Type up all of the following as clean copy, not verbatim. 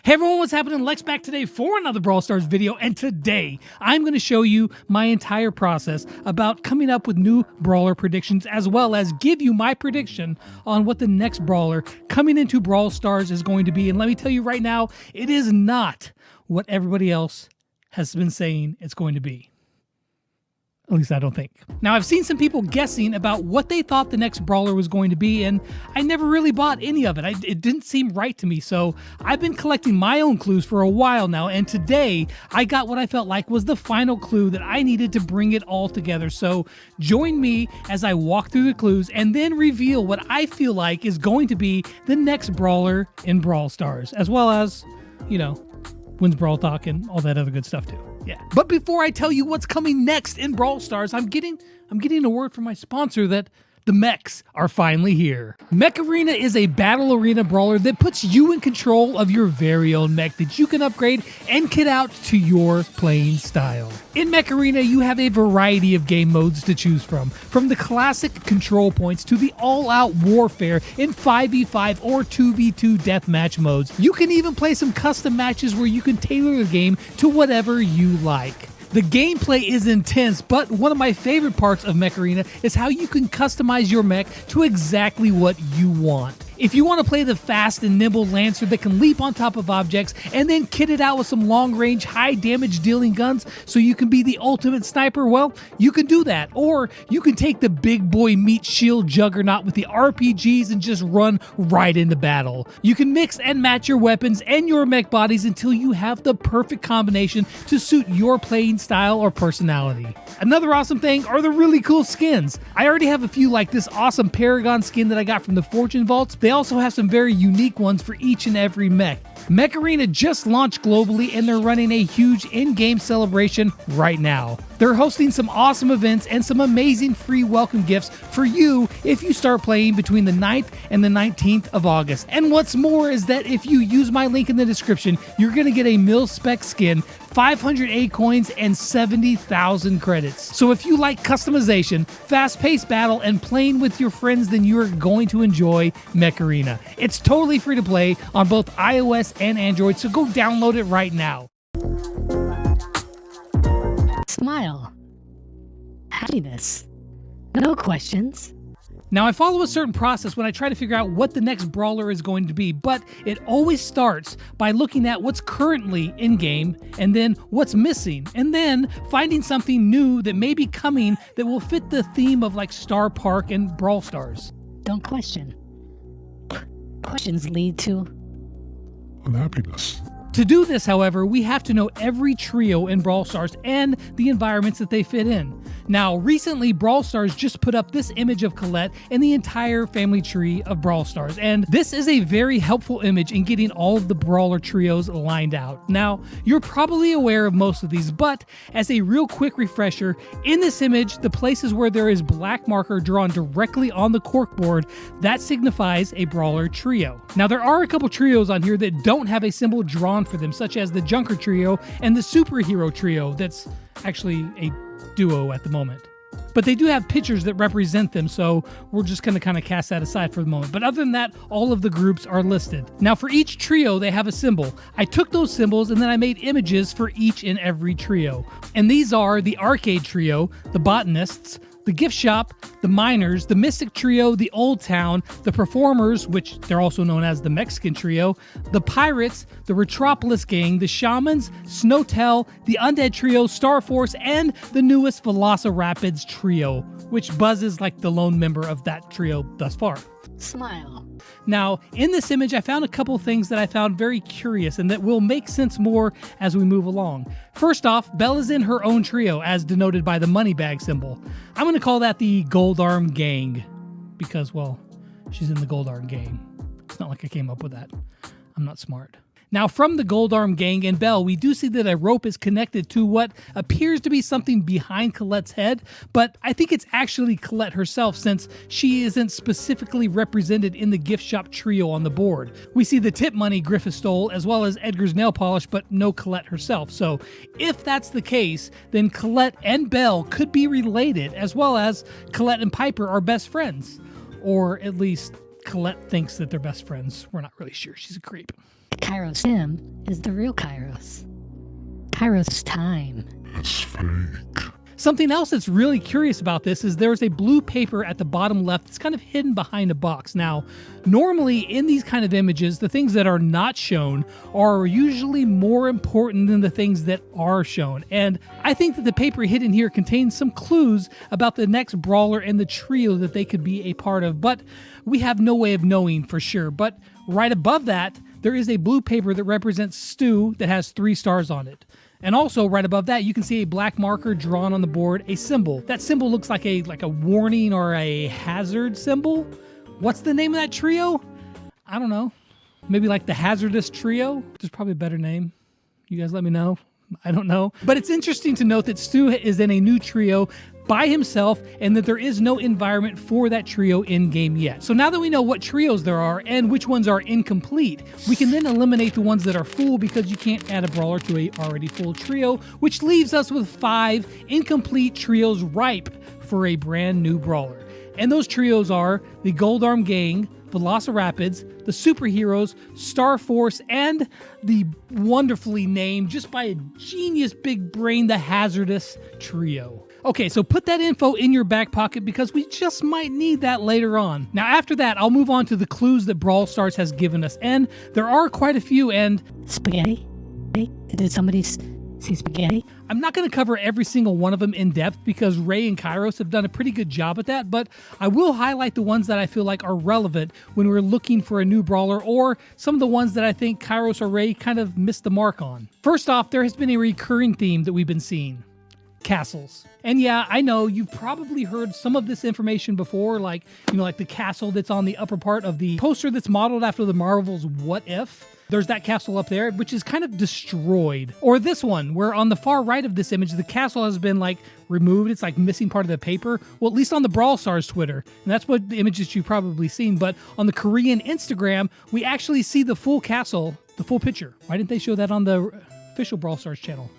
Hey everyone, what's happening? Lex back today for another Brawl Stars video, and today I'm going to show you my entire process about coming up with new brawler predictions, as well as give you my prediction on what the next brawler coming into Brawl Stars is going to be. And let me tell you right now, it is not what everybody else has been saying it's going to be. At least I don't think. Now, I've seen some people guessing about what they thought the next brawler was going to be, and I never really bought any of it. It didn't seem right to me, so I've been collecting my own clues for a while now, and today I got what I felt like was the final clue that I needed to bring it all together. So join me as I walk through the clues and then reveal what I feel like is going to be the next brawler in Brawl Stars, as well as, you know, wins Brawl Talk and all that other good stuff too. Yeah. But before I tell you what's coming next in Brawl Stars, I'm getting a word from my sponsor that the mechs are finally here. Mech Arena is a battle arena brawler that puts you in control of your very own mech that you can upgrade and kit out to your playing style. In Mech Arena, you have a variety of game modes to choose from the classic control points to the all-out warfare in 5v5 or 2v2 deathmatch modes. You can even play some custom matches where you can tailor the game to whatever you like. The gameplay is intense, but one of my favorite parts of Mech Arena is how you can customize your mech to exactly what you want. If you want to play the fast and nimble Lancer that can leap on top of objects and then kit it out with some long-range, high-damage dealing guns so you can be the ultimate sniper, well, you can do that. Or you can take the big boy meat shield juggernaut with the RPGs and just run right into battle. You can mix and match your weapons and your mech bodies until you have the perfect combination to suit your playing style or personality. Another awesome thing are the really cool skins. I already have a few, like this awesome Paragon skin that I got from the Fortune Vaults. They also have some very unique ones for each and every mech. Mech Arena just launched globally and they're running a huge in-game celebration right now. They're hosting some awesome events and some amazing free welcome gifts for you if you start playing between the 9th and the 19th of August. And what's more is that if you use my link in the description, you're going to get a mil-spec skin, 500 A coins, and 70,000 credits. So if you like customization, fast-paced battle, and playing with your friends, then you're going to enjoy Mech Arena. It's totally free to play on both iOS and Android, so go download it right now. Smile. Happiness. No questions. Now, I follow a certain process when I try to figure out what the next brawler is going to be, but it always starts by looking at what's currently in-game, and then what's missing, and then finding something new that may be coming that will fit the theme of like Star Park and Brawl Stars. Don't question. Questions lead to unhappiness. To do this, however, we have to know every trio in Brawl Stars and the environments that they fit in. Now, recently, Brawl Stars just put up this image of Colette and the entire family tree of Brawl Stars, and this is a very helpful image in getting all of the brawler trios lined out. Now, you're probably aware of most of these, but as a real quick refresher, in this image, the places where there is black marker drawn directly on the corkboard, that signifies a brawler trio. Now, there are a couple trios on here that don't have a symbol drawn for them, such as the Junker trio and the Superhero trio that's actually a duo at the moment. But they do have pictures that represent them, so we're just going to kind of cast that aside for the moment. But other than that, all of the groups are listed. Now, for each trio, they have a symbol. I took those symbols and then I made images for each and every trio. And these are the Arcade trio, the Botanists, the Gift Shop, the Miners, the Mystic Trio, the Old Town, the Performers, which they're also known as the Mexican Trio, the Pirates, the Retropolis Gang, the Shamans, Snowtell, the Undead Trio, Star Force, and the newest Velocirapids Trio, which Buzz is like the lone member of that trio thus far. smile. Now, in this image, I found a couple things that I found very curious and that will make sense more as we move along. First off, Belle is in her own trio, as denoted by the money bag symbol. I'm going to call that the Gold Arm Gang, because, well, she's in the Gold Arm Gang. It's not like I came up with that. I'm not smart. Now, from the Gold Arm Gang and Belle, we do see that a rope is connected to what appears to be something behind Colette's head, but I think it's actually Colette herself, since she isn't specifically represented in the gift shop trio on the board. We see the tip money Griffith stole, as well as Edgar's nail polish, but no Colette herself. So if that's the case, then Colette and Belle could be related, as well as Colette and Piper are best friends. Or at least Colette thinks that they're best friends. We're not really sure. She's a creep. Kairos Tim is the real Kairos. Kairos time. It's fake. Something else that's really curious about this is there's a blue paper at the bottom left that's kind of hidden behind a box. Now, normally in these kind of images, the things that are not shown are usually more important than the things that are shown. And I think that the paper hidden here contains some clues about the next brawler and the trio that they could be a part of, but we have no way of knowing for sure. But right above that, there is a blue paper that represents Stu that has 3 stars on it. And also right above that, you can see a black marker drawn on the board, a symbol. That symbol looks like a warning or a hazard symbol. What's the name of that trio? I don't know. Maybe like the Hazardous Trio? There's probably a better name. You guys let me know. I don't know. But it's interesting to note that Stu is in a new trio by himself and that there is no environment for that trio in game yet. So now that we know what trios there are and which ones are incomplete, we can then eliminate the ones that are full because you can't add a brawler to a already full trio, which leaves us with 5 incomplete trios ripe for a brand new brawler. And those trios are the Gold Arm Gang, Velocirapids, the Superheroes, Star Force, and the wonderfully named, just by a genius big brain, the Hazardous Trio. Okay, so put that info in your back pocket because we just might need that later on. Now after that, I'll move on to the clues that Brawl Stars has given us, and there are quite a few, and... Spaghetti? Did somebody say spaghetti? I'm not going to cover every single one of them in depth because Ray and Kairos have done a pretty good job at that, but I will highlight the ones that I feel like are relevant when we're looking for a new brawler, or some of the ones that I think Kairos or Ray kind of missed the mark on. First off, there has been a recurring theme that we've been seeing. Castles. And yeah, I know you've probably heard some of this information before, like, like the castle that's on the upper part of the poster that's modeled after the Marvel's What If. There's that castle up there, which is kind of destroyed. Or this one, where on the far right of this image, the castle has been removed. It's missing part of the paper. Well, at least on the Brawl Stars Twitter. And that's what the images you've probably seen. But on the Korean Instagram, we actually see the full castle, the full picture. Why didn't they show that on the official Brawl Stars channel?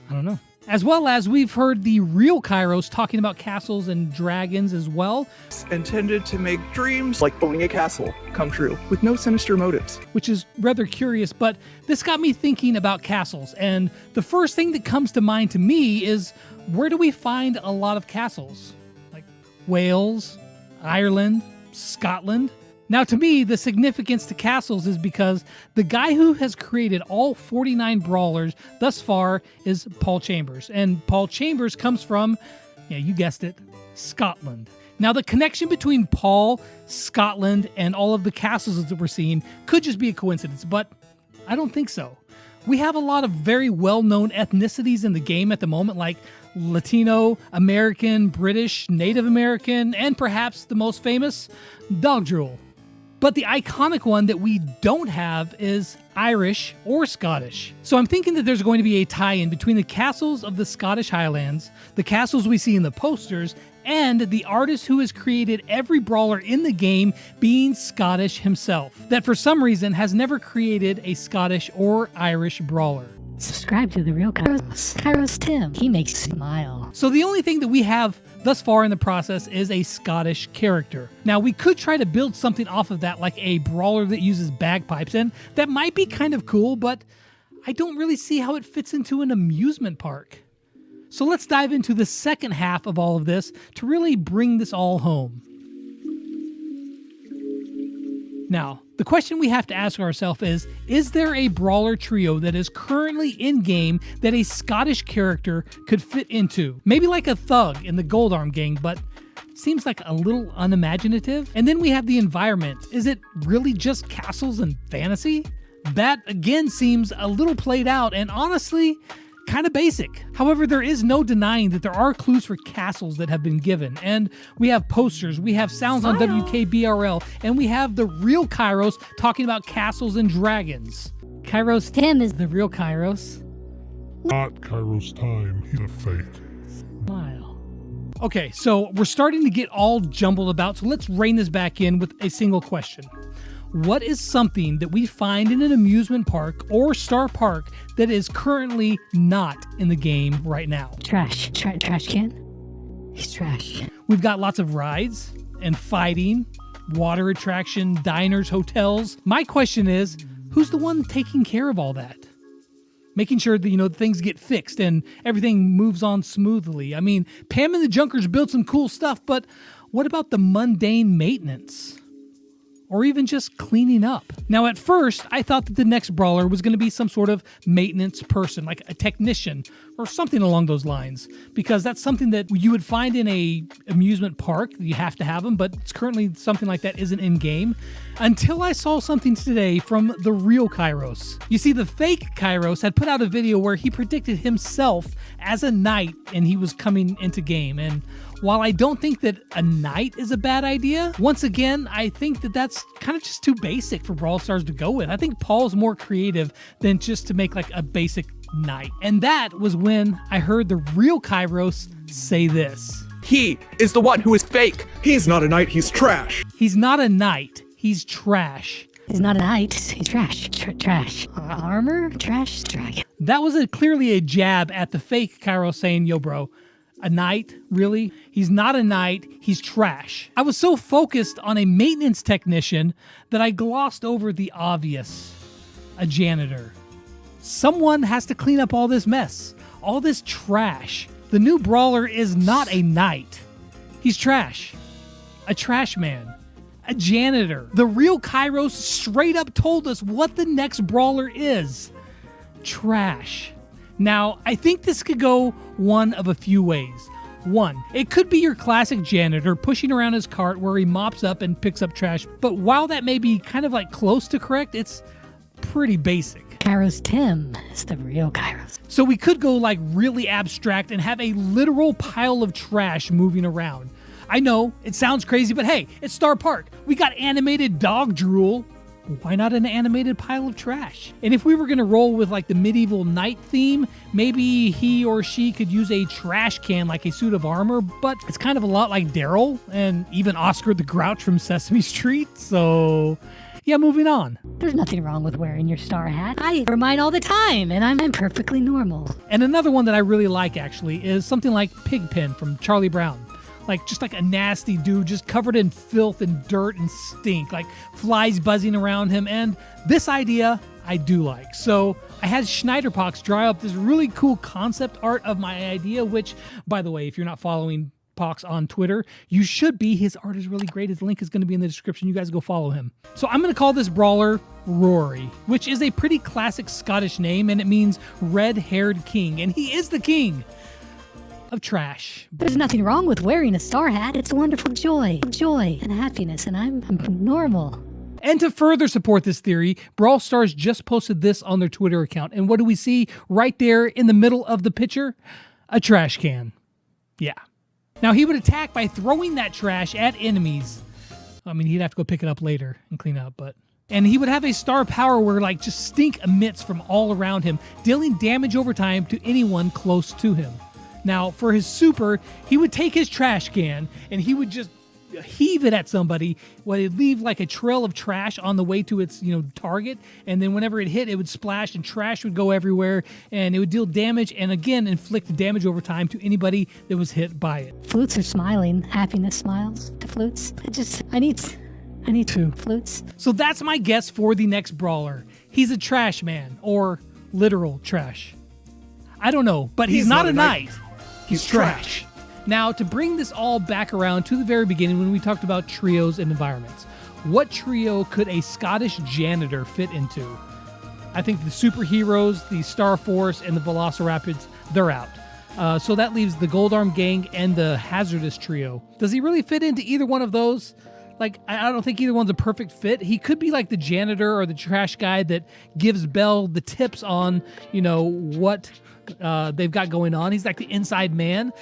I don't know. As well as we've heard the Real Kairos talking about castles and dragons as well. Intended to make dreams like owning a castle come true with no sinister motives. Which is rather curious, but this got me thinking about castles. And the first thing that comes to mind to me is, where do we find a lot of castles? Like Wales, Ireland, Scotland? Now, to me, the significance to castles is because the guy who has created all 49 brawlers thus far is Paul Chambers. And Paul Chambers comes from, yeah, you guessed it, Scotland. Now, the connection between Paul, Scotland, and all of the castles that we're seeing could just be a coincidence, but I don't think so. We have a lot of very well-known ethnicities in the game at the moment, like Latino, American, British, Native American, and perhaps the most famous, Dog Drool. But the iconic one that we don't have is Irish or Scottish. So I'm thinking that there's going to be a tie-in between the castles of the Scottish Highlands, the castles we see in the posters, and the artist who has created every brawler in the game being Scottish himself, that for some reason has never created a Scottish or Irish brawler. Subscribe to the Real Kairos. Kairos Tim. He makes you smile. So the only thing that we have thus far in the process is a Scottish character. Now, we could try to build something off of that, like a brawler that uses bagpipes, and that might be kind of cool, but I don't really see how it fits into an amusement park. So let's dive into the second half of all of this to really bring this all home. Now, the question we have to ask ourselves is there a brawler trio that is currently in-game that a Scottish character could fit into? Maybe like a thug in the Gold Arm Gang, but seems like a little unimaginative. And then we have the environment. Is it really just castles and fantasy? That, again, seems a little played out and honestly, kind of basic. However, there is no denying that there are clues for castles that have been given, and we have posters, we have sounds on WKBRL, and we have the Real Kairos talking about castles and dragons. Kairos Tim is the Real Kairos. Not Kairos time. He's a fake. Smile. Okay, so we're starting to get all jumbled about, so let's rein this back in with a single question. What is something that we find in an amusement park or Star Park that is currently not in the game right now? Trash. Trash can? He's trash. We've got lots of rides and fighting, water attraction, diners, hotels. My question is, who's the one taking care of all that? Making sure that, things get fixed and everything moves on smoothly. I mean, Pam and the Junkers built some cool stuff, but what about the mundane maintenance? Or even just cleaning up. Now, at first, I thought that the next brawler was going to be some sort of maintenance person, like a technician or something along those lines, because that's something that you would find in a amusement park. You have to have them, but it's currently something like that isn't in game. Until I saw something today from the Real Kairos. You see, the fake Kairos had put out a video where he predicted himself as a knight and he was coming into game. And while I don't think that a knight is a bad idea, once again, I think that that's kind of just too basic for Brawl Stars to go with. I think Paul's more creative than just to make like a basic knight. And that was when I heard the Real Kairos say this. He is the one who is fake. He's not a knight, he's trash. He's not a knight, he's trash. He's not a knight. He's trash. Trash. Armor? Trash? Dragon. That was clearly a jab at the fake Kairos saying, yo bro, a knight? Really? He's not a knight, he's trash. I was so focused on a maintenance technician that I glossed over the obvious. A janitor. Someone has to clean up all this mess, all this trash. The new brawler is not a knight. He's trash. A trash man. A janitor. The Real Kairos straight up told us what the next brawler is. Trash. Now, I think this could go one of a few ways. One, it could be your classic janitor pushing around his cart where he mops up and picks up trash, but while that may be kind of like close to correct, it's pretty basic. Kairos Tim is the Real Kairos. So we could go like really abstract and have a literal pile of trash moving around. I know, it sounds crazy, but hey, it's Star Park. We got animated dog drool. Why not an animated pile of trash? And if we were going to roll with like the medieval knight theme, maybe he or she could use a trash can like a suit of armor, but it's kind of a lot like Daryl and even Oscar the Grouch from Sesame Street. So yeah, moving on. There's nothing wrong with wearing your star hat. I wear mine all the time, and I'm perfectly normal. And another one that I really like actually is something like Pigpen from Charlie Brown. Like, just like a nasty dude, just covered in filth and dirt and stink, like flies buzzing around him. And this idea, I do like. So I had Schneiderpox draw up this really cool concept art of my idea, which, by the way, if you're not following Pox on Twitter, you should be. His art is really great. His link is going to be in the description. You guys go follow him. So I'm going to call this brawler Rory, which is a pretty classic Scottish name, and it means red-haired king. And he is the king of trash. There's nothing wrong with wearing a star hat. It's a wonderful joy and happiness, and I'm normal. And to further support this theory, Brawl Stars just posted this on their Twitter account. And what do we see right there in the middle of the picture? A trash can. Yeah. Now, he would attack by throwing that trash at enemies. I mean, he'd have to go pick it up later and clean up, but... And he would have a star power where, like, just stink emits from all around him, dealing damage over time to anyone close to him. Now, for his super, he would take his trash can and he would just heave it at somebody. Well, it'd leave like a trail of trash on the way to its, target. And then whenever it hit, it would splash and trash would go everywhere and it would deal damage and again inflict damage over time to anybody that was hit by it. Flutes are smiling. Happiness smiles to flutes. I need two flutes. So that's my guess for the next brawler. He's a trash man or literal trash. I don't know, but he's not a knight. He's trash. Now, to bring this all back around to the very beginning when we talked about trios and environments, what trio could a Scottish janitor fit into? I think the superheroes, the Star Force, and the Velociraptors, they're out. So that leaves the Gold Arm Gang and the Hazardous Trio. Does he really fit into either one of those? Like, I don't think either one's a perfect fit. He could be like the janitor or the trash guy that gives Belle the tips on, what they've got going on. He's like the inside man.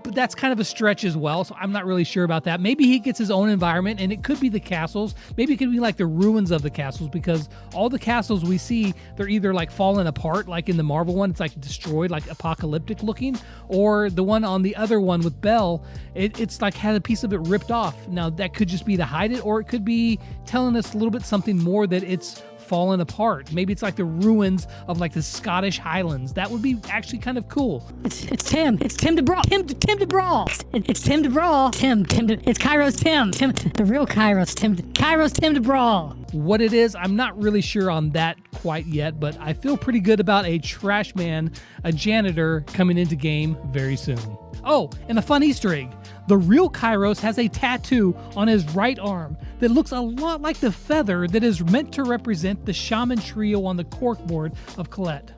But that's kind of a stretch as well, so I'm not really sure about that. Maybe he gets his own environment, and it could be the castles. Maybe it could be like the ruins of the castles, because all the castles we see, they're either like falling apart, like in the Marvel one, it's like destroyed, like apocalyptic looking, or the one on the other one with Belle, it's like had a piece of it ripped off. Now, that could just be to hide it, or it could be telling us a little bit something more that it's fallen apart. Maybe it's like the ruins of like the Scottish Highlands. That would be actually kind of cool. It's Tim. It's Tim to Brawl. Tim to Brawl. It's Tim to Brawl. It's Kairos Tim. The Real Kairos Tim. Kairos Tim to Brawl. What it is, I'm not really sure on that quite yet, but I feel pretty good about a trash man, a janitor, coming into game very soon. Oh, and a fun Easter egg. The Real Kairos has a tattoo on his right arm that looks a lot like the feather that is meant to represent the shaman trio on the corkboard of Colette.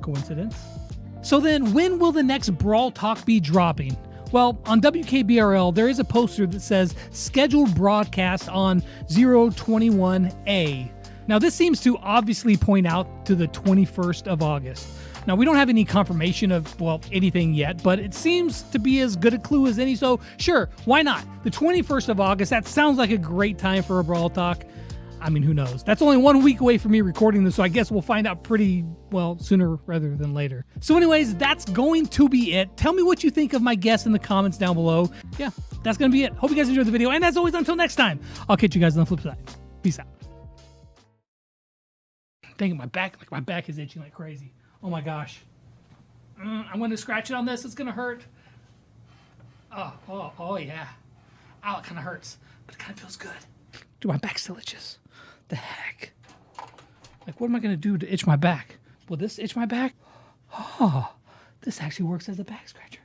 Coincidence? So then, when will the next Brawl Talk be dropping? Well, on WKBRL, there is a poster that says scheduled broadcast on 021A. Now, this seems to obviously point out to the 21st of August. Now, we don't have any confirmation of, well, anything yet, but it seems to be as good a clue as any, so sure, why not? The 21st of August, that sounds like a great time for a Brawl Talk. I mean, who knows? That's only 1 week away from me recording this, so I guess we'll find out pretty, well, sooner rather than later. So anyways, that's going to be it. Tell me what you think of my guests in the comments down below. Yeah, that's going to be it. Hope you guys enjoyed the video, and as always, until next time, I'll catch you guys on the flip side. Peace out. Dang, my back is itching like crazy. Oh my gosh. I'm going to scratch it on this. It's going to hurt. Oh yeah. Ow, it kind of hurts, but it kind of feels good. Dude, my back still itches. The heck? Like, what am I going to do to itch my back? Will this itch my back? Oh, this actually works as a back scratcher.